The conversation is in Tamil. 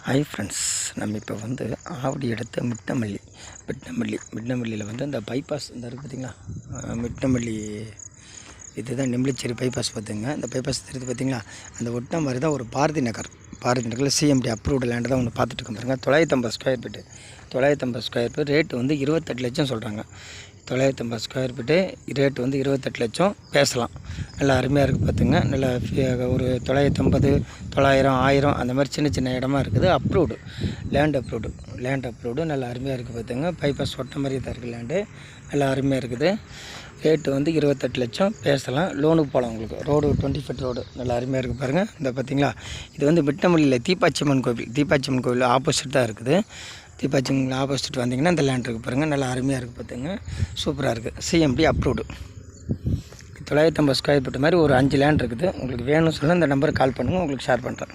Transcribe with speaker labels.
Speaker 1: ஹாய் ஃப்ரெண்ட்ஸ், நம்ம இப்போ வந்து ஆவடி எடுத்த மிட்னமல்லியில் வந்து இந்த பைபாஸ் இந்த இருக்குது பார்த்திங்களா, மிட்னமல்லி இதுதான் நெம்பிளிச்சேரி பைபாஸ் பார்த்துங்க. இந்த பைபாஸ் தெரியுது பார்த்திங்களா, அந்த ஒட்ட மாதிரி தான் ஒரு பாரதி நகரில் சிஎம்டி அப்ரூவ்டு லேண்டு தான் ஒன்று பார்த்துட்டு இருக்கோம் பாருங்க. 950 ஸ்கொயர் ஃபீட் ரேட்டு வந்து 28 லட்சம் சொல்கிறாங்க. 950 ஸ்கொயர் ஃபீட்டு ரேட்டு வந்து 28 லட்சம். பேசலாம், நல்லா அருமையாக இருக்குது பார்த்துங்க. நல்லா ஒரு 950, 900, 1000 அந்த மாதிரி சின்ன இடமா இருக்குது. லேண்ட் அப்ரூவ்டு நல்லா அருமையாக இருக்குது பார்த்துங்க. பைபாஸ் ஒட்ட மாதிரி தான் இருக்குது லேண்டு, நல்லா அருமையாக இருக்குது. ரேட்டு வந்து 28 லட்சம். பேசலாம், லோனுக்கு போகலாம். உங்களுக்கு ரோடு 20 ஃபீட் ரோடு நல்லா அருமையாக இருக்குது பாருங்கள். இந்த பார்த்திங்களா, இது வந்து மிட்னமல்லியில் தீப்பாச்சியம்மன் கோவில் ஆப்போசிட் தான் இருக்குது. தீப்பாச்சியம்மன் ஆப்போசிட் வந்தீங்கன்னா இந்த லேண்ட் இருக்குது பாருங்கள், நல்லா அருமையாக இருக்குது பார்த்துங்க. சூப்பராக இருக்குது. சிஎம்டி அப்ரூவ்டு 950 ஸ்கொயர் ஃபீட் மாதிரி ஒரு 5 லேண்ட் இருக்குது. உங்களுக்கு வேணும்னு சொன்னால் இந்த நம்பருக்கு கால் பண்ணுங்கள், உங்களுக்கு ஷேர் பண்ணுறேன்.